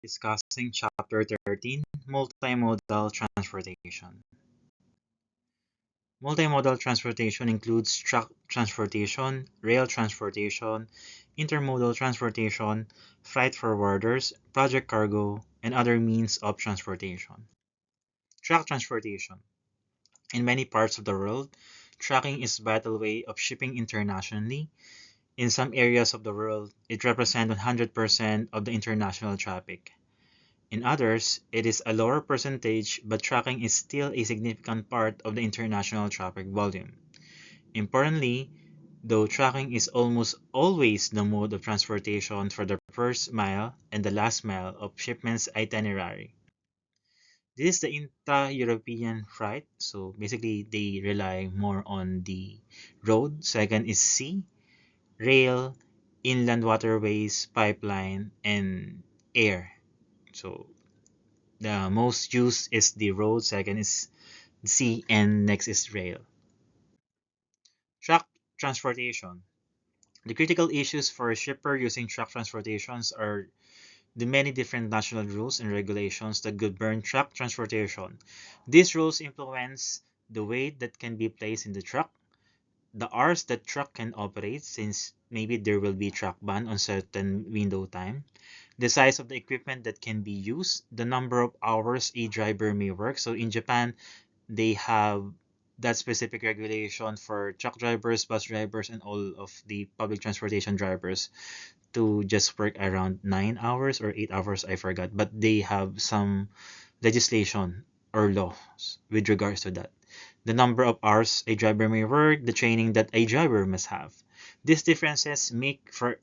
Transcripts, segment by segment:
discussing Chapter 13, Multimodal Transportation. Multimodal transportation includes truck transportation, rail transportation, intermodal transportation, freight forwarders, project cargo, and other means of transportation. Truck transportation. In many parts of the world, trucking is a vital way of shipping internationally. In some areas of the world, it represents 100% of the international traffic. In others, it is a lower percentage, but trucking is still a significant part of the international traffic volume. Importantly, though trucking is almost always the mode of transportation for the first mile and the last mile of shipment's itinerary. This is the intra-European freight, so basically they rely more on the road. Second is sea, rail, inland waterways, pipeline, and air. So the most used is the road, second is sea, and next is rail. Truck transportation. The critical issues for a shipper using truck transportations are the many different national rules and regulations that govern truck transportation. These rules influence the weight that can be placed in the truck, the hours that truck can operate, since maybe there will be truck ban on certain window time, the size of the equipment that can be used, the number of hours a driver may work. So in Japan, they have that specific regulation for truck drivers, bus drivers, and all of the public transportation drivers to just work around 9 hours or 8 hours, I forgot. But they have some legislation or laws with regards to that. The number of hours a driver may work, the training that a driver must have. These differences make for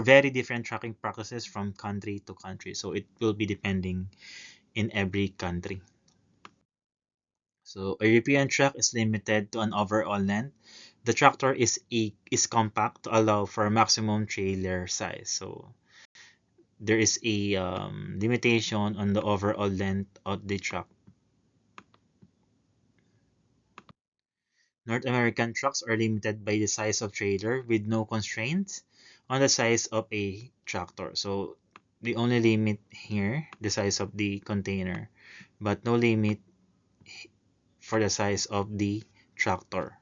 very different trucking practices from country to country. So it will be depending in every country. So a European truck is limited to an overall length. The tractor is compact to allow for maximum trailer size. So there is a limitation on the overall length of the truck. North American trucks are limited by the size of trailer with no constraints on the size of a tractor. So the only limit here, the size of the container, but no limit for the size of the tractor.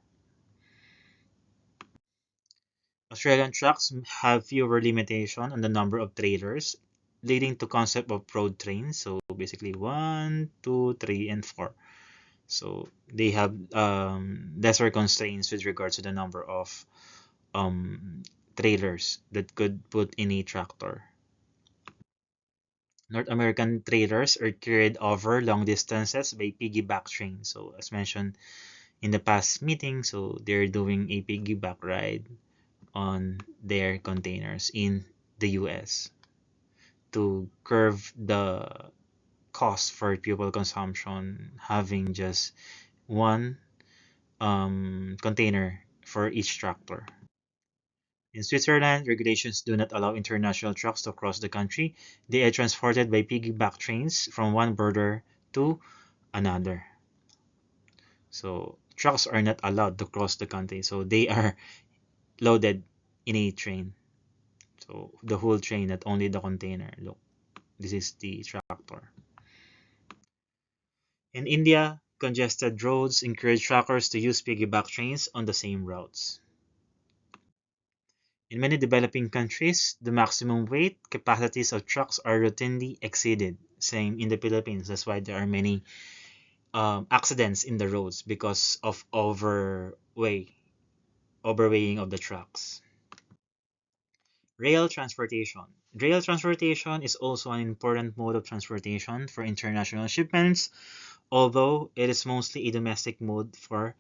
Australian trucks have fewer limitations on the number of trailers, leading to concept of road trains. So basically 1, 2, 3, and 4. So they have lesser constraints with regards to the number of trailers that could put in a tractor. North American trailers are carried over long distances by piggyback trains. So as mentioned in the past meeting, so they're doing a piggyback ride on their containers in the US to curb the cost for fuel consumption, having just one container for each tractor. In Switzerland, regulations do not allow international trucks to cross the country. They are transported by piggyback trains from one border to another. So trucks are not allowed to cross the country. So they are loaded in a train. So the whole train, not only the container. Look, this is the tractor. In India, congested roads encourage truckers to use piggyback trains on the same routes. In many developing countries, the maximum weight capacities of trucks are routinely exceeded. Same in the Philippines. That's why there are many accidents in the roads because of overweighing of the trucks. Rail transportation. Rail transportation is also an important mode of transportation for international shipments, although it is mostly a domestic mode for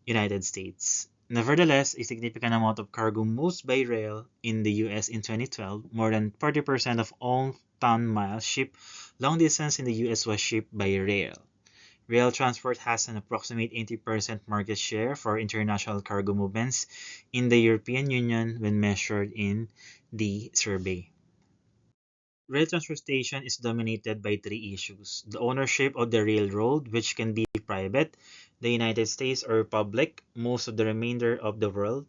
United States. Nevertheless, a significant amount of cargo moves by rail in the US in 2012. More than 40% of all ton miles shipped long distance in the US was shipped by rail. Rail transport has an approximate 80% market share for international cargo movements in the European Union when measured in the survey. Rail transportation is dominated by three issues: the ownership of the railroad, which can be private, the United States, or public, most of the remainder of the world,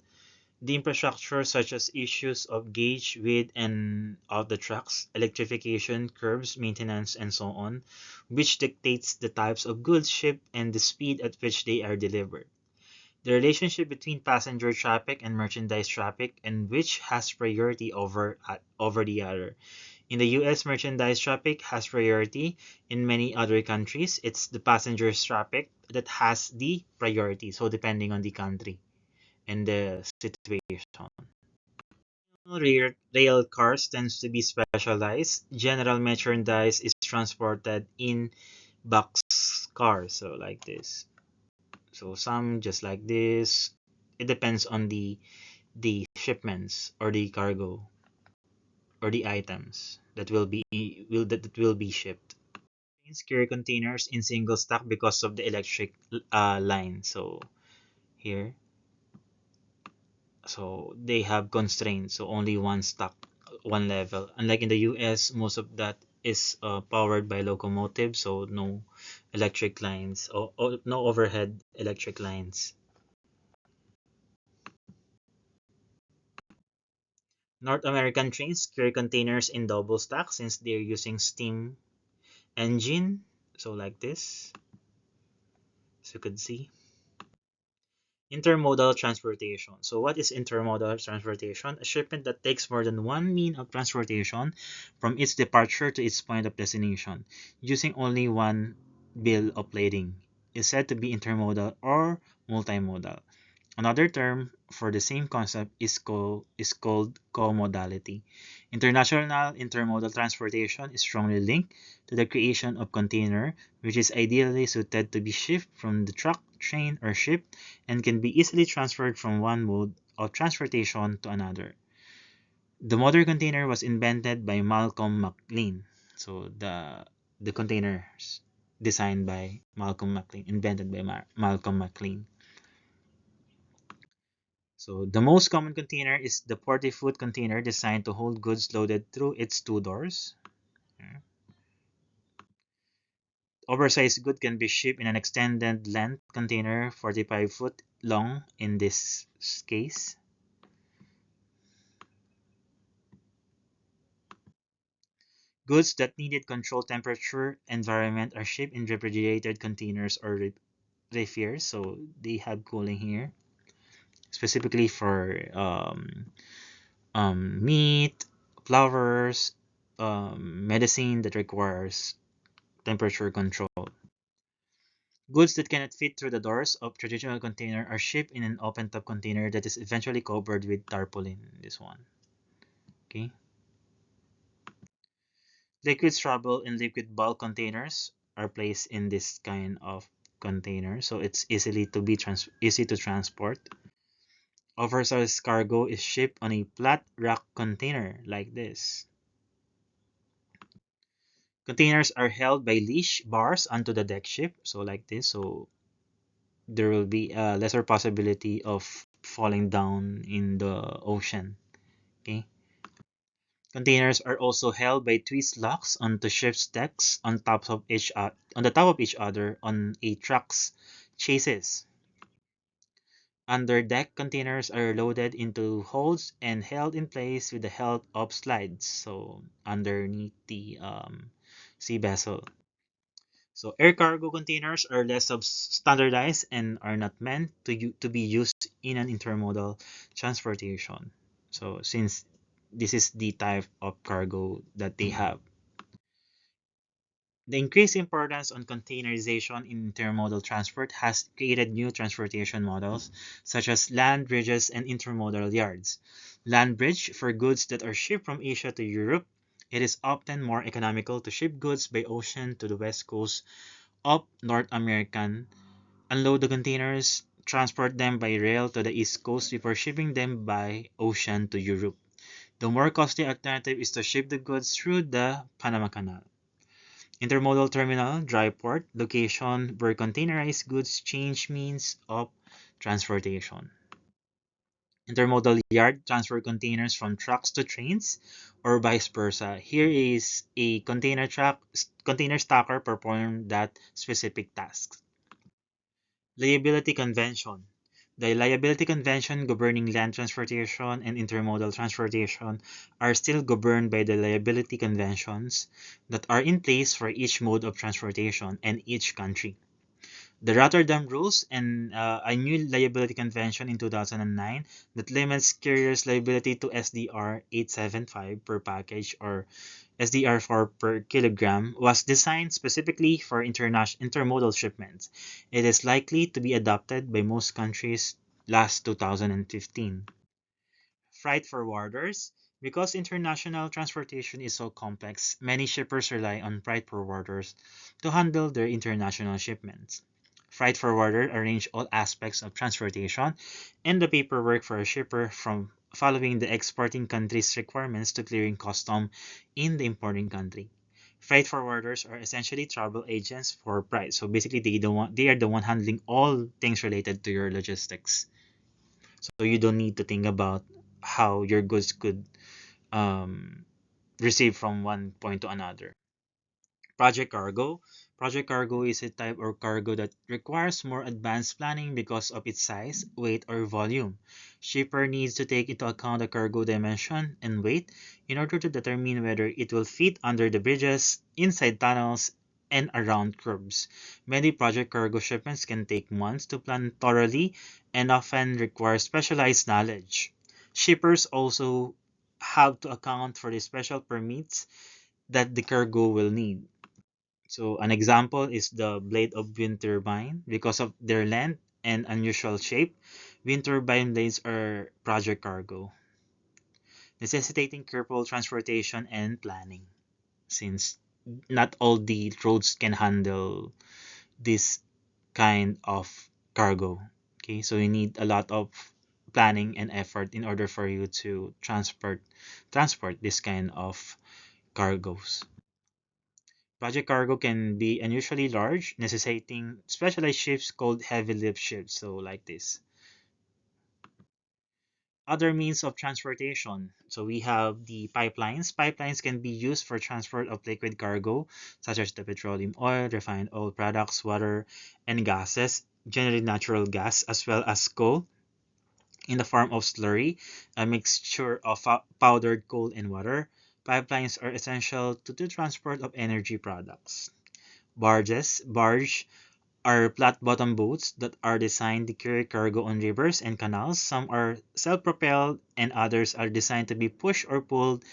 The infrastructure, such as issues of gauge, width, and of the tracks, electrification, curbs, maintenance, and so on, which dictates the types of goods shipped and the speed at which they are delivered. The relationship between passenger traffic and merchandise traffic, and which has priority over the other. In the US, merchandise traffic has priority. In many other countries, it's the passenger traffic that has the priority. So depending on the country and the situation. Rail cars tends to be specialized. General merchandise is transported in box cars, so like this. So some just like this. It depends on the shipments or the cargo or the items that will be shipped. Carry containers in single stack because of the electric line. So here, so they have constraints. So only one stack, one level. Unlike in the US, most of that is powered by locomotives, so no electric lines or no overhead electric lines. North American trains carry containers in double stack since they're using steam engine. So like this, as you could see. Intermodal transportation. So what is intermodal transportation? A shipment that takes more than one mean of transportation from its departure to its point of destination, using only one bill of lading, is said to be intermodal or multimodal. Another term for the same concept is called co-modality. International intermodal transportation is strongly linked to the creation of container, which is ideally suited to be shipped from the truck, train, or ship, and can be easily transferred from one mode of transportation to another. The modern container was invented by Malcolm McLean. So the containers designed by Malcolm McLean, invented by Malcolm McLean. So the most common container is the 40-foot container designed to hold goods loaded through its two doors. Oversized good can be shipped in an extended length container, 45 foot long in this case. Goods that needed controlled temperature environment are shipped in refrigerated containers or refiers, so they have cooling here, specifically for meat, flowers, medicine that requires temperature control. Goods that cannot fit through the doors of traditional container are shipped in an open-top container that is eventually covered with tarpaulin. This one, okay. Liquids travel in liquid bulk containers are placed in this kind of container, so it's easy to transport. Oversized cargo is shipped on a flat rack container like this. Containers are held by leash bars onto the deck ship, so like this. So there will be a lesser possibility of falling down in the ocean. Okay. Containers are also held by twist locks onto ship's decks on the top of each other on a truck's chassis. Under deck containers are loaded into holds and held in place with the help of slides. So underneath the sea vessel. So air cargo containers are less standardized and are not meant to be used in an intermodal transportation. So since this is the type of cargo that they have. The increased importance on containerization in intermodal transport has created new transportation models such as land bridges and intermodal yards. Land bridge for goods that are shipped from Asia to Europe. It is often more economical to ship goods by ocean to the west coast of North American, unload the containers, transport them by rail to the East Coast before shipping them by ocean to Europe. The more costly alternative is to ship the goods through the Panama Canal. Intermodal terminal, dry port, location where containerized goods change means of transportation. Intermodal yard, transfer containers from trucks to trains or vice versa. Here is a container stacker perform that specific task. Liability convention. The liability convention governing land transportation and intermodal transportation are still governed by the liability conventions that are in place for each mode of transportation and each country. The Rotterdam Rules and a new liability convention in 2009 that limits carriers' liability to SDR 875 per package or SDR 4 per kilogram was designed specifically for intermodal shipments. It is likely to be adopted by most countries last 2015. Freight forwarders. Because international transportation is so complex, many shippers rely on freight forwarders to handle their international shipments. Freight forwarders arrange all aspects of transportation and the paperwork for a shipper from following the exporting country's requirements to clearing custom in the importing country. Freight forwarders are essentially travel agents for freight. So basically they are the one handling all things related to your logistics. So you don't need to think about how your goods could um, receive from one point to another. Project cargo. Project cargo is a type of cargo that requires more advanced planning because of its size, weight, or volume. Shipper needs to take into account the cargo dimension and weight in order to determine whether it will fit under the bridges, inside tunnels, and around curbs. Many project cargo shipments can take months to plan thoroughly and often require specialized knowledge. Shippers also have to account for the special permits that the cargo will need. So an example is the blade of wind turbine. Because of their length and unusual shape, wind turbine blades are project cargo, necessitating careful transportation and planning since not all the roads can handle this kind of cargo. Okay, so you need a lot of planning and effort in order for you to transport this kind of cargoes. Project cargo can be unusually large, necessitating specialized ships called heavy lift ships, so like this. Other means of transportation. So we have the pipelines. Pipelines can be used for transport of liquid cargo, such as the petroleum oil, refined oil products, water, and gases, generally natural gas, as well as coal in the form of slurry, a mixture of powdered coal and water. Pipelines are essential to the transport of energy products. Barge are flat-bottom boats that are designed to carry cargo on rivers and canals. Some are self-propelled and others are designed to be pushed or pulled.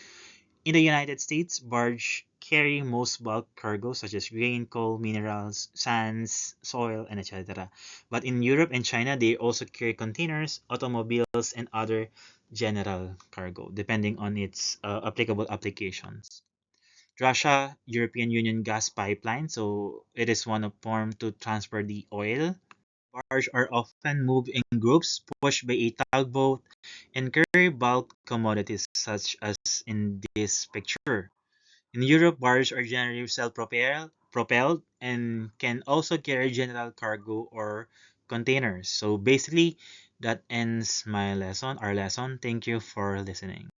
In the United States, barge carry most bulk cargo such as grain, coal, minerals, sands, soil, and etc. But in Europe and China, they also carry containers, automobiles, and other general cargo, depending on its applicable applications. Russia European Union gas pipeline. So it is one of form to transport the oil. Barges are often moved in groups, pushed by a tugboat, and carry bulk commodities such as in this picture. In Europe, barges are generally self-propelled and can also carry general cargo or containers. So basically, that ends our lesson. Thank you for listening.